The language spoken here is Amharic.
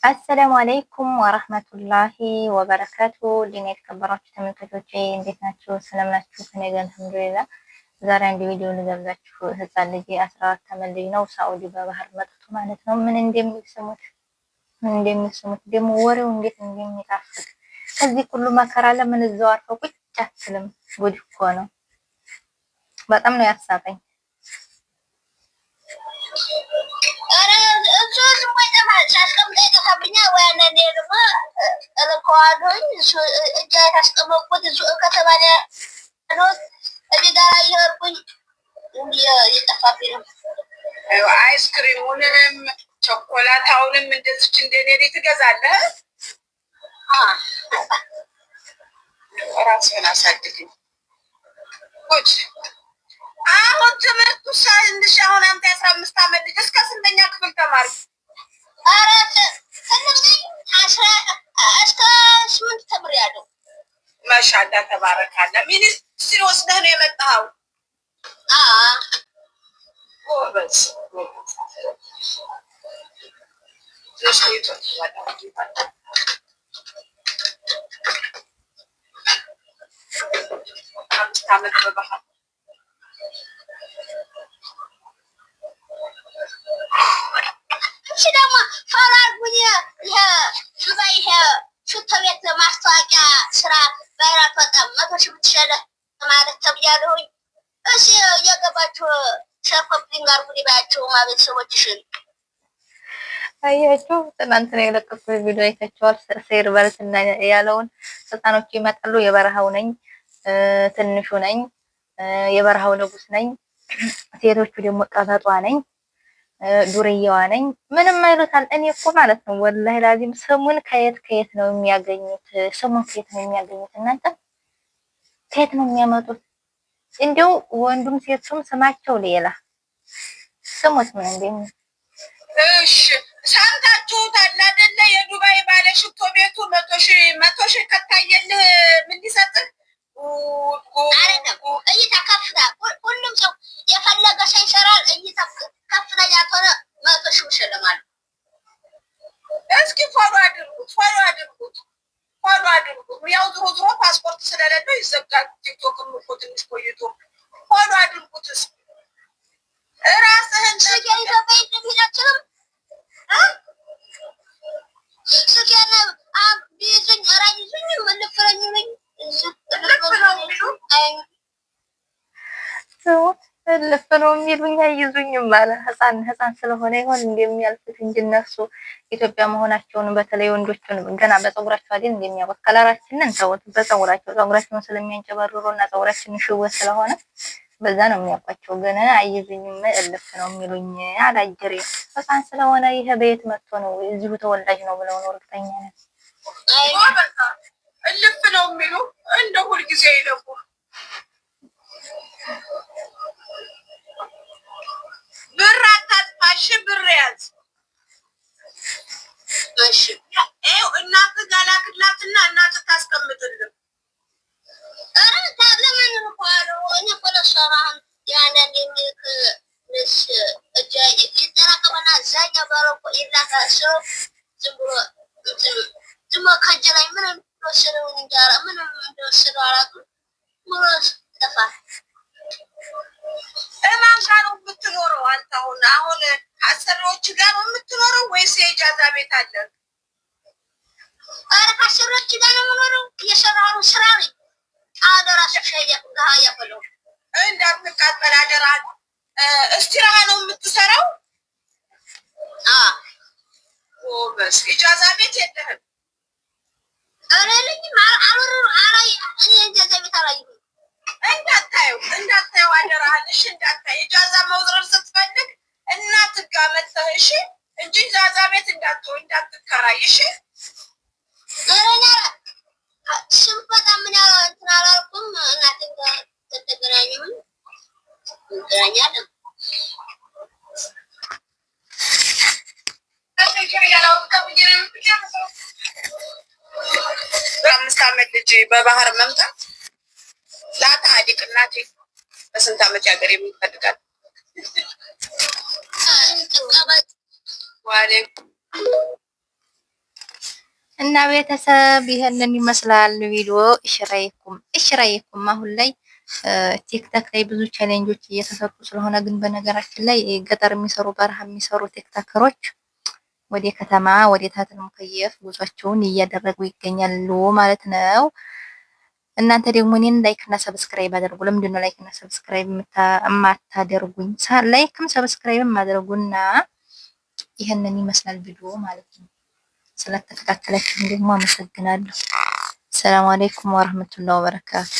አሰላሙ አለይኩም ወረህመቱላሂ ወበረካቱ። ዲና የተከበራችሁ ተመልካቾቼ እንዴት ናችሁ? ሰላም ናችሁ? ከእኔ ጋር አልሐምዱሊላህ። ዛሬ አንድ ቪዲዮ ልጋብዛችሁ። ህፃን ልጅ 14 ዓመት ልጅ ነው ሳኡዲ በባህር መጥቶ ማለት ነው። ምን እንደሚሰሙት ደግሞ ወሬው እንዴት እንደሚጣፍጥ ከዚህ ሁሉ መከራ ለምን እዛው አርፈው ቁጭ አትልም? ጉድ እኮ ነው። በጣም ነው ያሳቀኝ። አይስክሪሙንም ቸኮላታውንም እንደዚች እንደኔ ትገዛለህ? ራስህን አሳድግኝ። ቁጭ አሁን ትምህርቱ ሳይንሽ አሁን አንተ 15 ዓመት ልጅ እስከ ስንተኛ ክፍል ተማርክ? እስከ 8 ተምሬያለሁ። ማሻአላ ተባረካለ። ሚኒስትሪ ወስደህ ነው የመጣኸው? ጎበዝ ዓመት በባህር እሺ። ደግሞ ፈራጉኝ ይሄ ዱባይ ይሄ ሽቶ ቤት ማስታወቂያ ስራ ባይራት በጣም 100 ሺህ ብትሸለ ማለት ተብያለሁኝ። እሺ የገባችሁ ሸርኮፕሊንግ አርጉ ሊባያችሁ ቤተሰቦችሽን አያችሁ ትናንትና የለቀቁት ቪዲዮ አይታችኋል። ሴር በልትና ያለውን ህፃኖች ይመጣሉ። የበረሃው ነኝ ትንሹ ነኝ የበረሃው ንጉስ ነኝ፣ ሴቶቹ ደግሞ ቀበጧ ነኝ ዱርዬዋ ነኝ ምንም አይሉታል። እኔ እኮ ማለት ነው ወላሂ ላዚም ስሙን ከየት ነው የሚያገኙት? ስሙን ከየት ነው የሚያገኙት? እናንተ ከየት ነው የሚያመጡት? እንዲያው ወንዱም ሴቱም ስማቸው ሌላ ስሙት ምን እንደም እሺ ሰምታችሁታል አይደለ? የዱባይ ባለ ሽቶ ቤቱ 100 ሺህ ከታየልህ ምን ሊሰጥህ? እይታ ከፍታ ሁሉም ሰው የፈለገ ሰው ይሰራል። እይታ ከፍተኛ ከሆነ 100 ሺህ ይሸለማል። እስኪ ፎሎ አድርጉት። ያው ዞሮ ፓስፖርት ስለሌለው ይዘጋል። ቲክቶክም እኮ ትንሽ ቆይቶ ፎሎ አድርጉት። ራስህን ኢትዮጵያ እንደሚላችንም ስገነ ቢዙኝ አራይዙኝ ምንፍረኝ ነኝ ልፍ ነው የሚሉኝ አይዙኝም ማለት ህፃን ስለሆነ ይሆን እንደሚያልፉት እንጂ እነሱ ኢትዮጵያ መሆናቸውን በተለይ ወንዶቹን ገና በፀጉራቸው አይደል እንደሚያውቁት ከለራችንን ተውት። ፀጉራቸውን ስለሚያንጨባርሩና ፀጉራችን ሽው ስለሆነ በዛ ነው የሚያውቋቸው። ግን አይዙኝም እልፍ ነው የሚሉኝ አላጀሬ ህፃን ስለሆነ ይሄ በየት መጥቶ ነው እዚሁ ተወላጅ ነው ብለው ነው እርግጠኛ ነኝ። እልፍ ነው የሚሉ እንደ ሁልጊዜ ይለፉ። ብር አታጥፋሽ፣ ብር ያዝ። እሺ ይኸው እናትህ ጋር ላክላትና እናትህ ታስቀምጥልህ። ኧረ ለምን እንኳን እኔ እኮ ለእሷም ያንን የሚልክ ምስ እጃ ይጠራቀምና እዛኛው ጋር እኮ ይላካል። ሰው ዝም ብሎ ከእጅ ላይ ምንም እንደወሰደው እንጀራ ምንም እንደወሰደው አላውቅም። ሙሉ ጠፋ። እማን ጋር ነው የምትኖረው አንተ? አሁን ከአሰሪዎች ጋር ነው የምትኖረው ወይስ የኢጃዛ ቤት አለ? ኧረ ከአሰሪዎች ጋር ነው የምኖረው። እየሰራሁ ስራ ነኝ። አደራ ያፈለው እንዳትቃጠል አደራ። እስቲራሃ ነው የምትሰራው? ጎበዝ። ኢጃዛ ቤት የለህም? ኧረ የለኝም። እኔ ኢጃዛ ቤት አላየሁም። እንዳታየው አደራህን። እሺ እንዳታይ ኢጃዛ መውረር ስትፈልግ እናትህ ጋር መተህ እሺ፣ እንጂ ኢጃዛ ቤት እንዳትከራይ እሺ። ስም በጣም ምን ያው እንትን አላልኩም። እናቴ ጋር ተገናኘሁኝ እንገናኛለን። በ5 ዓመት ልጅ በባህር መምጣት ላታዲቅ እናቴ በስንት ዓመት ያገር የሚፈልጋል ዋሌ እና ቤተሰብ ይሄንን ይመስላል ቪዲዮ። እሽራይኩም አሁን ላይ ቲክታክ ላይ ብዙ ቻሌንጆች እየተሰጡ ስለሆነ ግን በነገራችን ላይ ገጠር የሚሰሩ በረሃ የሚሰሩ ቲክታከሮች ወደ ከተማ ወደ ታተል ሙከየፍ ጉዟቸውን እያደረጉ ይገኛሉ ማለት ነው። እናንተ ደግሞ እኔን ላይክ እና ሰብስክራይብ አድርጉ። ለምንድን ነው ላይክ እና ሰብስክራይብ የማታደርጉኝ? ላይክም ሰብስክራይብም አድርጉና ይሄንን ይመስላል ቪዲዮ ማለት ነው። ስለተከታተላችሁኝ ደግሞ አመሰግናለሁ። ሰላም አለይኩም ወራህመቱላሂ ወበረካቱ።